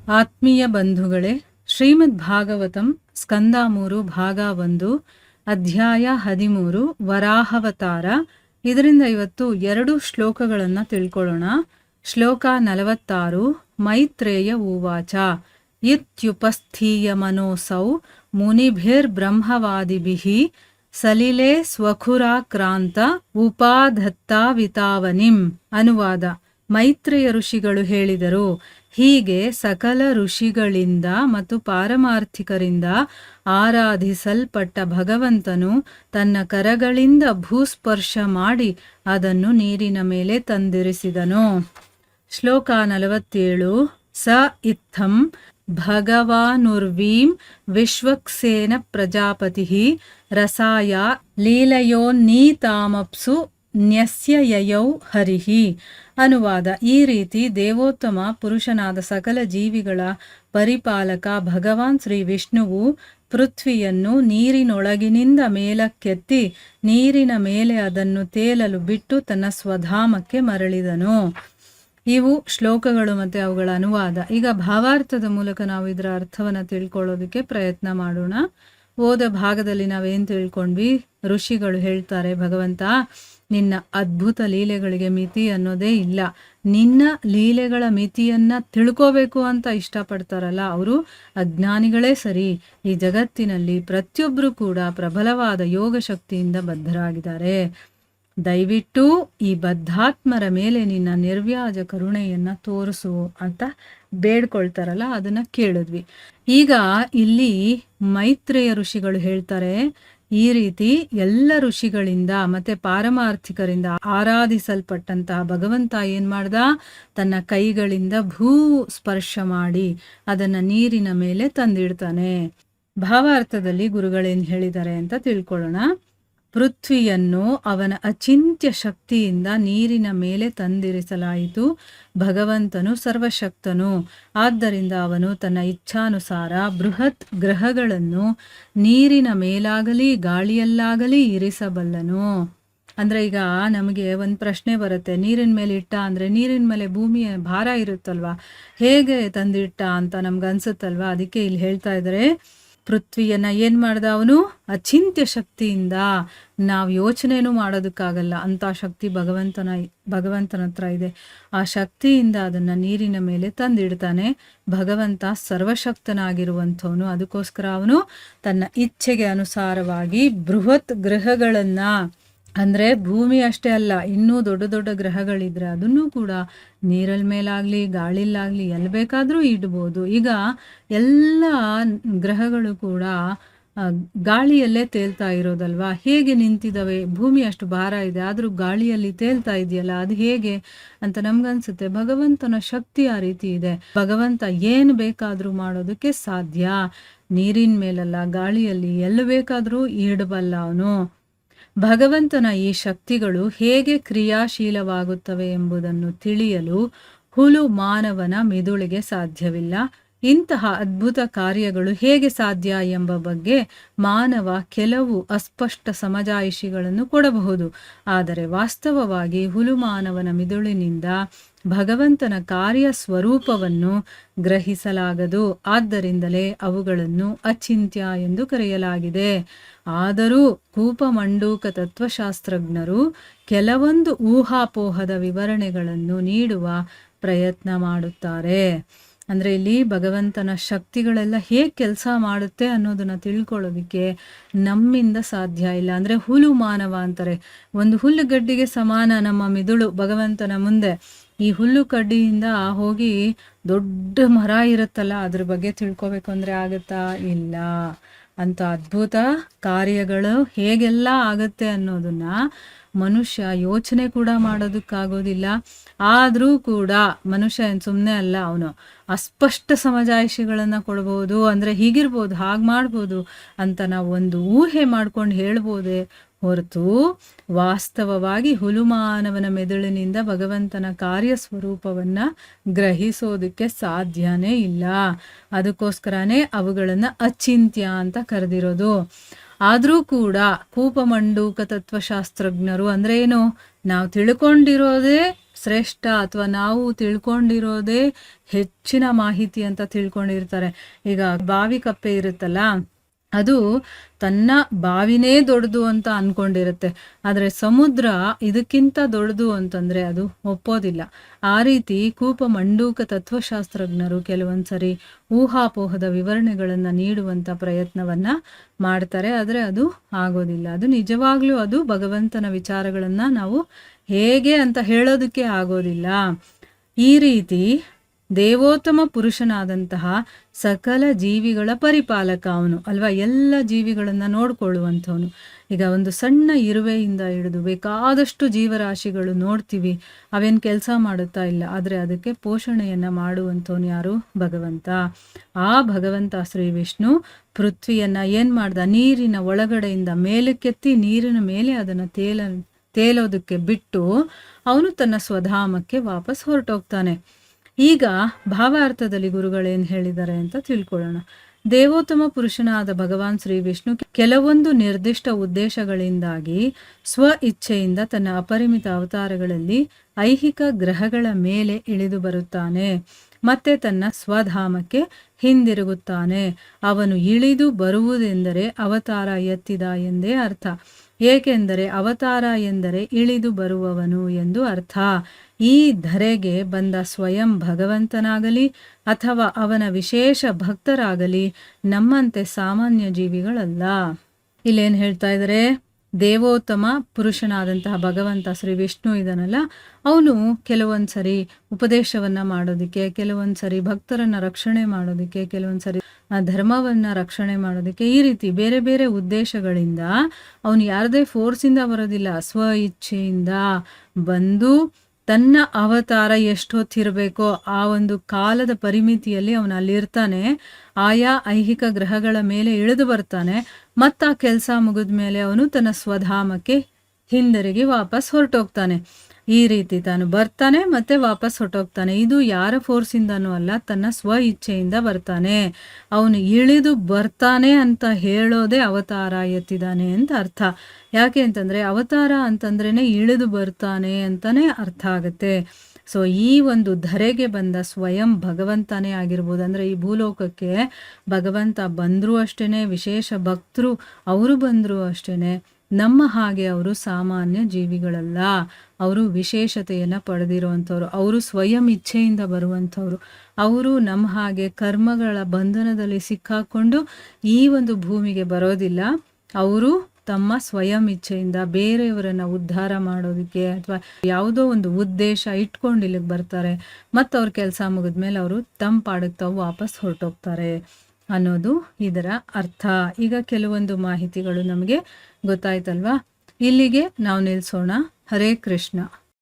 ಆತ್ಮೀಯ ಬಂಧುಗಳೇ, ಶ್ರೀಮದ್ ಭಾಗವತಂ ಸ್ಕಂದ 3 ಭಾಗ 1 ಅಧ್ಯಾಯ 13 ವರಾಹವತಾರ. ಇದರಿಂದ ಇವತ್ತು 2 ಶ್ಲೋಕಗಳನ್ನು ತಿಳ್ಕೊಳ್ಳೋಣ. ಶ್ಲೋಕ 46. ಮೈತ್ರೇಯ ಉವಾಚ ಇತ್ಯುಪಸ್ಥೀಯ ಮನೋಸೌ ಮುನಿಭಿರ್ಬ್ರಹ್ಮವಾದಿಭಿಃ ಸಲಿಲೆ ಸ್ವಖುರಾಕ್ರಾಂತ ಉಪಾಧತ್ತಾವಿತಾವನಿಂ. ಅನುವಾದ: ಮೈತ್ರೇಯ ಋಷಿಗಳು ಹೇಳಿದರು, ಹೀಗೆ ಸಕಲ ಋಷಿಗಳಿಂದ ಮತ್ತು ಪಾರಮಾರ್ಥಿಕರಿಂದ ಆರಾಧಿಸಲ್ಪಟ್ಟ ಭಗವಂತನು ತನ್ನ ಕರಗಳಿಂದ ಭೂಸ್ಪರ್ಶ ಮಾಡಿ ಅದನ್ನು ನೀರಿನ ಮೇಲೆ ತಂದಿರಿಸಿದನು. ಶ್ಲೋಕ 47. ಸ ಇತ್ತಂ ಭಗವಾನುರ್ವೀಂ ವಿಶ್ವಕ್ಸೇನ ಪ್ರಜಾಪತಿ ರಸಾಯ ಲೀಲಯೋನ್ನೀತಾಮಪ್ಸು ನ್ಯಸ್ಯ ಯಯೌ ಹರಿಹಿ. ಅನುವಾದ: ಈ ರೀತಿ ದೇವೋತ್ತಮ ಪುರುಷನಾದ ಸಕಲ ಜೀವಿಗಳ ಪರಿಪಾಲಕ ಭಗವಾನ್ ಶ್ರೀ ವಿಷ್ಣುವು ಪೃಥ್ವಿಯನ್ನು ನೀರಿನೊಳಗಿನಿಂದ ಮೇಲಕ್ಕೆತ್ತಿ ನೀರಿನ ಮೇಲೆ ಅದನ್ನು ತೇಲಲು ಬಿಟ್ಟು ತನ್ನ ಸ್ವಧಾಮಕ್ಕೆ ಮರಳಿದನು. ಇವು ಶ್ಲೋಕಗಳು ಮತ್ತು ಅವುಗಳ ಅನುವಾದ. ಈಗ ಭಾವಾರ್ಥದ ಮೂಲಕ ನಾವು ಇದರ ಅರ್ಥವನ್ನು ತಿಳ್ಕೊಳ್ಳೋದಕ್ಕೆ ಪ್ರಯತ್ನ ಮಾಡೋಣ. ಓದ ಭಾಗದಲ್ಲಿ ನಾವೇನು ತಿಳ್ಕೊಂಡ್ವಿ? ಋಷಿಗಳು ಹೇಳ್ತಾರೆ, ಭಗವಂತ ನಿನ್ನ ಅದ್ಭುತ ಲೀಲೆಗಳಿಗೆ ಮಿತಿ ಅನ್ನೋದೇ ಇಲ್ಲ. ನಿನ್ನ ಲೀಲೆಗಳ ಮಿತಿಯನ್ನ ತಿಳ್ಕೋಬೇಕು ಅಂತ ಇಷ್ಟಪಡ್ತಾರಲ್ಲ ಅವರು ಅಜ್ಞಾನಿಗಳೇ ಸರಿ. ಈ ಜಗತ್ತಿನಲ್ಲಿ ಪ್ರತಿಯೊಬ್ಬರು ಕೂಡ ಪ್ರಬಲವಾದ ಯೋಗ ಶಕ್ತಿಯಿಂದ ಬದ್ಧರಾಗಿದ್ದಾರೆ. ದಯವಿಟ್ಟು ಈ ಬದ್ಧಾತ್ಮರ ಮೇಲೆ ನಿನ್ನ ನಿರ್ವ್ಯಾಜ ಕರುಣೆಯನ್ನ ತೋರಿಸು ಅಂತ ಬೇಡ್ಕೊಳ್ತಾರಲ್ಲ, ಅದನ್ನ ಕೇಳಿದ್ವಿ. ಈಗ ಇಲ್ಲಿ ಮೈತ್ರೇಯ ಋಷಿಗಳು ಹೇಳ್ತಾರೆ, ಈ ರೀತಿ ಎಲ್ಲ ಋಷಿಗಳಿಂದ ಮತ್ತೆ ಪಾರಮಾರ್ಥಿಕರಿಂದ ಆರಾಧಿಸಲ್ಪಟ್ಟಂತಹ ಭಗವಂತ ಏನ್ ಮಾಡ್ದ? ತನ್ನ ಕೈಗಳಿಂದ ಭೂ ಸ್ಪರ್ಶ ಮಾಡಿ ಅದನ್ನ ನೀರಿನ ಮೇಲೆ ತಂದಿಡ್ತಾನೆ. ಭಾವಾರ್ಥದಲ್ಲಿ ಗುರುಗಳೇನ್ ಹೇಳಿದ್ದಾರೆ ಅಂತ ತಿಳ್ಕೊಳ್ಳೋಣ. ಪೃಥ್ವಿಯನ್ನು ಅವನ ಅಚಿಂತ್ಯ ಶಕ್ತಿಯಿಂದ ನೀರಿನ ಮೇಲೆ ತಂದಿರಿಸಲಾಯಿತು. ಭಗವಂತನು ಸರ್ವಶಕ್ತನು, ಆದ್ದರಿಂದ ಅವನು ತನ್ನ ಇಚ್ಛಾನುಸಾರ ಬೃಹತ್ ಗ್ರಹಗಳನ್ನು ನೀರಿನ ಮೇಲಾಗಲಿ ಗಾಳಿಯಲ್ಲಾಗಲಿ ಇರಿಸಬಲ್ಲನು. ಅಂದ್ರೆ ಈಗ ನಮಗೆ ಒಂದು ಪ್ರಶ್ನೆ ಬರುತ್ತೆ, ನೀರಿನ ಮೇಲೆ ಇಟ್ಟ ಅಂದ್ರೆ ನೀರಿನ ಮೇಲೆ ಭೂಮಿಯ ಭಾರ ಇರುತ್ತಲ್ವಾ, ಹೇಗೆ ತಂದಿಟ್ಟ ಅಂತ ನಮ್ಗೆ ಅನ್ಸುತ್ತಲ್ವಾ. ಅದಕ್ಕೆ ಇಲ್ಲಿ ಹೇಳ್ತಾ ಇದ್ದಾರೆ, ಪೃಥ್ವಿಯನ್ನ ಏನ್ ಮಾಡ್ದ ಅವನು? ಅಚಿಂತ್ಯ ಶಕ್ತಿಯಿಂದ, ನಾವು ಯೋಚನೆನೂ ಮಾಡೋದಕ್ಕಾಗಲ್ಲ ಅಂತ ಶಕ್ತಿ ಭಗವಂತನ ಹತ್ರ ಇದೆ. ಆ ಶಕ್ತಿಯಿಂದ ಅದನ್ನ ನೀರಿನ ಮೇಲೆ ತಂದಿಡ್ತಾನೆ. ಭಗವಂತ ಸರ್ವಶಕ್ತನಾಗಿರುವಂಥವನು. ಅದಕ್ಕೋಸ್ಕರ ಅವನು ತನ್ನ ಇಚ್ಛೆಗೆ ಅನುಸಾರವಾಗಿ ಬೃಹತ್ ಗ್ರಹಗಳನ್ನ, ಅಂದ್ರೆ ಭೂಮಿ ಅಷ್ಟೇ ಅಲ್ಲ, ಇನ್ನೂ ದೊಡ್ಡ ದೊಡ್ಡ ಗ್ರಹಗಳಿದ್ರೆ ಅದನ್ನು ಕೂಡ ನೀರಲ್ ಮೇಲಾಗ್ಲಿ ಗಾಳಿಲಾಗ್ಲಿ ಎಲ್ಲಿ ಬೇಕಾದ್ರೂ ಇಡ್ಬೋದು. ಈಗ ಎಲ್ಲ ಗ್ರಹಗಳು ಕೂಡ ಗಾಳಿಯಲ್ಲೇ ತೇಲ್ತಾ ಇರೋದಲ್ವಾ. ಹೇಗೆ ನಿಂತಿದ್ದಾವೆ? ಭೂಮಿ ಅಷ್ಟು ಭಾರ ಇದೆ, ಆದ್ರೂ ಗಾಳಿಯಲ್ಲಿ ತೇಲ್ತಾ ಇದೆಯಲ್ಲ, ಅದು ಹೇಗೆ ಅಂತ ನಮ್ಗನ್ಸುತ್ತೆ. ಭಗವಂತನ ಶಕ್ತಿ ಆ ರೀತಿ ಇದೆ. ಭಗವಂತ ಏನು ಬೇಕಾದ್ರೂ ಮಾಡೋದಕ್ಕೆ ಸಾಧ್ಯ. ನೀರಿನ ಮೇಲಲ್ಲ, ಗಾಳಿಯಲ್ಲಿ ಎಲ್ಲಿ ಬೇಕಾದ್ರೂ ಇಡಬಲ್ಲ ಅವನು. ಭಗವಂತನ ಈ ಶಕ್ತಿಗಳು ಹೇಗೆ ಕ್ರಿಯಾಶೀಲವಾಗುತ್ತವೆ ಎಂಬುದನ್ನು ತಿಳಿಯಲು ಹುಲು ಮಾನವನ ಮಿದುಳಿಗೆ ಸಾಧ್ಯವಿಲ್ಲ. ಇಂತಹ ಅದ್ಭುತ ಕಾರ್ಯಗಳು ಹೇಗೆ ಸಾಧ್ಯ ಎಂಬ ಬಗ್ಗೆ ಮಾನವ ಕೆಲವು ಅಸ್ಪಷ್ಟ ಸಮಜಾಯಿಷಿಗಳನ್ನು ಕೊಡಬಹುದು. ಆದರೆ ವಾಸ್ತವವಾಗಿ ಹುಲು ಮಾನವನ ಮಿದುಳಿನಿಂದ ಭಗವಂತನ ಕಾರ್ಯ ಸ್ವರೂಪವನ್ನು ಗ್ರಹಿಸಲಾಗದು. ಆದ್ದರಿಂದಲೇ ಅವುಗಳನ್ನು ಅಚಿಂತ್ಯ ಎಂದು ಕರೆಯಲಾಗಿದೆ. ಆದರೂ ಕೂಪಮಂಡೂಕ ತತ್ವಶಾಸ್ತ್ರಜ್ಞರು ಕೆಲವೊಂದು ಊಹಾಪೋಹದ ವಿವರಣೆಗಳನ್ನು ನೀಡುವ ಪ್ರಯತ್ನ ಮಾಡುತ್ತಾರೆ. ಅಂದ್ರೆ ಇಲ್ಲಿ ಭಗವಂತನ ಶಕ್ತಿಗಳೆಲ್ಲ ಹೇಗೆ ಕೆಲಸ ಮಾಡುತ್ತೆ ಅನ್ನೋದನ್ನ ತಿಳ್ಕೊಳ್ಳೋದಿಕ್ಕೆ ನಮ್ಮಿಂದ ಸಾಧ್ಯ ಇಲ್ಲ. ಅಂದ್ರೆ ಹುಲು ಮಾನವ ಅಂತಾರೆ, ಒಂದು ಹುಲ್ಲುಗಡ್ಡಿಗೆ ಸಮಾನ ನಮ್ಮ ಮಿದುಳು ಭಗವಂತನ ಮುಂದೆ. ಈ ಹುಲ್ಲು ಕಡ್ಡಿಯಿಂದ ಹೋಗಿ ದೊಡ್ಡ ಮರ ಇರುತ್ತಲ್ಲ, ಅದ್ರ ಬಗ್ಗೆ ತಿಳ್ಕೊಬೇಕು ಅಂದ್ರೆ ಆಗತ್ತಾ? ಇಲ್ಲ. ಅಂತ ಅದ್ಭುತ ಕಾರ್ಯಗಳು ಹೇಗೆಲ್ಲ ಆಗುತ್ತೆ ಅನ್ನೋದನ್ನ ಮನುಷ್ಯ ಯೋಚನೆ ಕೂಡ ಮಾಡೋದಕ್ಕಾಗೋದಿಲ್ಲ. ಆದ್ರೂ ಕೂಡ ಮನುಷ್ಯ ಏನು ಸುಮ್ಮನೆ ಅಲ್ಲ, ಅವನು ಅಸ್ಪಷ್ಟ ಸಮಜಾಯಿಷಿಗಳನ್ನ ಕೊಡ್ಬೋದು. ಅಂದ್ರೆ ಹೀಗಿರ್ಬೋದು, ಹಾಗೆ ಮಾಡ್ಬೋದು ಅಂತ ನಾವು ಒಂದು ಊಹೆ ಮಾಡ್ಕೊಂಡು ಹೇಳ್ಬೋದೇ ಹೊರತು ವಾಸ್ತವವಾಗಿ ಹುಲುಮಾನವನ ಮೆದುಳಿನಿಂದ ಭಗವಂತನ ಕಾರ್ಯ ಸ್ವರೂಪವನ್ನ ಗ್ರಹಿಸೋದಕ್ಕೆ ಸಾಧ್ಯನೇ ಇಲ್ಲ. ಅದಕ್ಕೋಸ್ಕರನೇ ಅವುಗಳನ್ನ ಅಚಿಂತ್ಯ ಅಂತ ಕರೆದಿರೋದು. ಆದ್ರೂ ಕೂಡ ಕೂಪಮಂಡೂಕ ತತ್ವಶಾಸ್ತ್ರಜ್ಞರು ಅಂದ್ರೆ ಏನು? ನಾವು ತಿಳ್ಕೊಂಡಿರೋದೇ ಶ್ರೇಷ್ಠ ಅಥವಾ ನಾವು ತಿಳ್ಕೊಂಡಿರೋದೇ ಹೆಚ್ಚಿನ ಮಾಹಿತಿ ಅಂತ ತಿಳ್ಕೊಂಡಿರ್ತಾರೆ. ಈಗ ಬಾವಿ ಕಪ್ಪೆ ಇರುತ್ತಲ್ಲ, ಅದು ತನ್ನ ಬಾವಿನೇ ದೊಡ್ಡದು ಅಂತ ಅನ್ಕೊಂಡಿರುತ್ತೆ. ಆದರೆ ಸಮುದ್ರ ಇದಕ್ಕಿಂತ ದೊಡ್ಡದು ಅಂತಂದ್ರೆ ಅದು ಒಪ್ಪೋದಿಲ್ಲ. ಆ ರೀತಿ ಕೂಪ ಮಂಡೂಕ ತತ್ವಶಾಸ್ತ್ರಜ್ಞರು ಕೆಲವೊಂದ್ಸರಿ ಊಹಾಪೋಹದ ವಿವರಣೆಗಳನ್ನ ನೀಡುವಂತ ಪ್ರಯತ್ನವನ್ನ ಮಾಡ್ತಾರೆ. ಆದರೆ ಅದು ಆಗೋದಿಲ್ಲ. ಅದು ನಿಜವಾಗ್ಲೂ ಅದು ಭಗವಂತನ ವಿಚಾರಗಳನ್ನ ನಾವು ಹೇಗೆ ಅಂತ ಹೇಳೋದಕ್ಕೆ ಆಗೋದಿಲ್ಲ. ಈ ರೀತಿ ದೇವೋತ್ತಮ ಪುರುಷನಾದಂತಹ ಸಕಲ ಜೀವಿಗಳ ಪರಿಪಾಲಕ ಅವನು ಅಲ್ವಾ, ಎಲ್ಲ ಜೀವಿಗಳನ್ನ ನೋಡ್ಕೊಳ್ಳುವಂಥವನು. ಈಗ ಒಂದು ಸಣ್ಣ ಇರುವೆಯಿಂದ ಹಿಡಿದು ಬೇಕಾದಷ್ಟು ಜೀವರಾಶಿಗಳು ನೋಡ್ತೀವಿ, ಅವೇನು ಕೆಲಸ ಮಾಡುತ್ತಾ ಇಲ್ಲ, ಆದರೆ ಅದಕ್ಕೆ ಪೋಷಣೆಯನ್ನ ಮಾಡುವಂಥವನು ಯಾರು? ಭಗವಂತ. ಆ ಭಗವಂತ ಶ್ರೀ ವಿಷ್ಣು ಪೃಥ್ವಿಯನ್ನ ಏನ್ ಮಾಡ್ದ? ನೀರಿನ ಒಳಗಡೆಯಿಂದ ಮೇಲಕ್ಕೆತ್ತಿ ನೀರಿನ ಮೇಲೆ ಅದನ್ನ ತೇಲೋದಕ್ಕೆ ಬಿಟ್ಟು ಅವನು ತನ್ನ ಸ್ವಧಾಮಕ್ಕೆ ವಾಪಸ್ ಹೊರಟೋಗ್ತಾನೆ. ಈಗ ಭಾವಾರ್ಥದಲ್ಲಿ ಗುರುಗಳೇನು ಹೇಳಿದ್ದಾರೆ ಅಂತ ತಿಳ್ಕೊಳ್ಳೋಣ. ದೇವೋತ್ತಮ ಪುರುಷನಾದ ಭಗವಾನ್ ಶ್ರೀ ವಿಷ್ಣು ಕೆಲವೊಂದು ನಿರ್ದಿಷ್ಟ ಉದ್ದೇಶಗಳಿಂದಾಗಿ ಸ್ವ ಇಚ್ಛೆಯಿಂದ ತನ್ನ ಅಪರಿಮಿತ ಅವತಾರಗಳಲ್ಲಿ ಐಹಿಕ ಗ್ರಹಗಳ ಮೇಲೆ ಇಳಿದು ಬರುತ್ತಾನೆ, ಮತ್ತೆ ತನ್ನ ಸ್ವಧಾಮಕ್ಕೆ ಹಿಂದಿರುಗುತ್ತಾನೆ. ಅವನು ಇಳಿದು ಬರುವುದೆಂದರೆ ಅವತಾರ ಎತ್ತಿದ ಎಂದೇ ಅರ್ಥ. ಏಕೆಂದರೆ ಅವತಾರ ಎಂದರೆ ಇಳಿದು ಬರುವವನು ಎಂದು ಅರ್ಥ. ಈ ಧರೆಗೆ ಬಂದ ಸ್ವಯಂ ಭಗವಂತನಾಗಲಿ ಅಥವಾ ಅವನ ವಿಶೇಷ ಭಕ್ತರಾಗಲಿ ನಮ್ಮಂತೆ ಸಾಮಾನ್ಯ ಜೀವಿಗಳಲ್ಲ. ಇಲ್ಲೇನು ಹೇಳ್ತಾ ಇದ್ದಾರೆ? ದೇವೋತ್ತಮ ಪುರುಷನಾದಂತಹ ಭಗವಂತ ಶ್ರೀ ವಿಷ್ಣು ಇದನ್ನಲ್ಲ, ಅವನು ಕೆಲವೊಂದ್ಸರಿ ಉಪದೇಶವನ್ನ ಮಾಡೋದಕ್ಕೆ, ಕೆಲವೊಂದ್ಸರಿ ಭಕ್ತರನ್ನ ರಕ್ಷಣೆ ಮಾಡೋದಕ್ಕೆ, ಕೆಲವೊಂದ್ಸರಿ ಧರ್ಮವನ್ನ ರಕ್ಷಣೆ ಮಾಡೋದಕ್ಕೆ, ಈ ರೀತಿ ಬೇರೆ ಬೇರೆ ಉದ್ದೇಶಗಳಿಂದ ಅವನು ಯಾರದೇ ಫೋರ್ಸಿಂದ ಬರೋದಿಲ್ಲ, ಸ್ವ ಇಚ್ಛೆಯಿಂದ ಬಂದು ತನ್ನ ಅವತಾರ ಎಷ್ಟೊತ್ತಿರಬೇಕೋ ಆ ಒಂದು ಕಾಲದ ಪರಿಮಿತಿಯಲ್ಲಿ ಅವನು ಅಲ್ಲಿರ್ತಾನೆ. ಆಯಾ ಐಹಿಕ ಗ್ರಹಗಳ ಮೇಲೆ ಇಳಿದು ಬರ್ತಾನೆ. ಮತ್ತು ಆ ಕೆಲಸ ಮುಗಿದ ಮೇಲೆ ಅವನು ತನ್ನ ಸ್ವಧಾಮಕ್ಕೆ ಹಿಂದಿರುಗಿ ವಾಪಸ್ ಹೊರಟೋಗ್ತಾನೆ. ಈ ರೀತಿ ತಾನು ಬರ್ತಾನೆ ಮತ್ತೆ ವಾಪಸ್ ಹೊರಟೋಗ್ತಾನೆ. ಇದು ಯಾರ ಫೋರ್ಸಿಂದನೂ ಅಲ್ಲ, ತನ್ನ ಸ್ವ ಇಚ್ಛೆಯಿಂದ ಬರ್ತಾನೆ. ಅವನು ಇಳಿದು ಬರ್ತಾನೆ ಅಂತ ಹೇಳೋದೇ ಅವತಾರ ಎತ್ತಿದಾನೆ ಅಂತ ಅರ್ಥ. ಯಾಕೆ ಅಂತಂದ್ರೆ ಅವತಾರ ಅಂತಂದ್ರೇನೆ ಇಳಿದು ಬರ್ತಾನೆ ಅಂತಾನೆ ಅರ್ಥ ಆಗುತ್ತೆ. ಸೊ ಈ ಒಂದು ಧರೆಗೆ ಬಂದ ಸ್ವಯಂ ಭಗವಂತನೇ ಆಗಿರ್ಬೋದು. ಅಂದ್ರೆ ಈ ಭೂಲೋಕಕ್ಕೆ ಭಗವಂತ ಬಂದ್ರು ಅಷ್ಟೇನೆ, ವಿಶೇಷ ಭಕ್ತರು ಅವರು ಬಂದ್ರು ಅಷ್ಟೇನೆ. ನಮ್ಮ ಹಾಗೆ ಅವರು ಸಾಮಾನ್ಯ ಜೀವಿಗಳಲ್ಲ, ಅವರು ವಿಶೇಷತೆಯನ್ನು ಪಡೆದಿರುವಂಥವ್ರು, ಅವರು ಸ್ವಯಂ ಇಚ್ಛೆಯಿಂದ ಬರುವಂಥವ್ರು. ಅವರು ನಮ್ಮ ಹಾಗೆ ಕರ್ಮಗಳ ಬಂಧನದಲ್ಲಿ ಸಿಕ್ಕಾಕೊಂಡು ಈ ಒಂದು ಭೂಮಿಗೆ ಬರೋದಿಲ್ಲ. ಅವರು ತಮ್ಮ ಸ್ವಯಂ ಇಚ್ಛೆಯಿಂದ ಬೇರೆಯವರನ್ನ ಉದ್ಧಾರ ಮಾಡೋದಕ್ಕೆ ಅಥವಾ ಯಾವುದೋ ಒಂದು ಉದ್ದೇಶ ಇಟ್ಕೊಂಡು ಇಲ್ಲಿಗೆ ಬರ್ತಾರೆ. ಮತ್ತು ಅವ್ರ ಕೆಲಸ ಮುಗಿದ್ಮೇಲೆ ಅವರು ತಮ್ಮ ಪಾಡಕ್ಕೆ ತಾವು ವಾಪಸ್ ಹೊರಟೋಗ್ತಾರೆ ಅನ್ನೋದು ಇದರ ಅರ್ಥ. ಈಗ ಕೆಲವೊಂದು ಮಾಹಿತಿಗಳು ನಮಗೆ ಗೊತ್ತಾಯ್ತಲ್ವಾ? ಇಲ್ಲಿಗೆ ನಾವು ನಿಲ್ಲಿಸೋಣ. ಹರೇ ಕೃಷ್ಣ.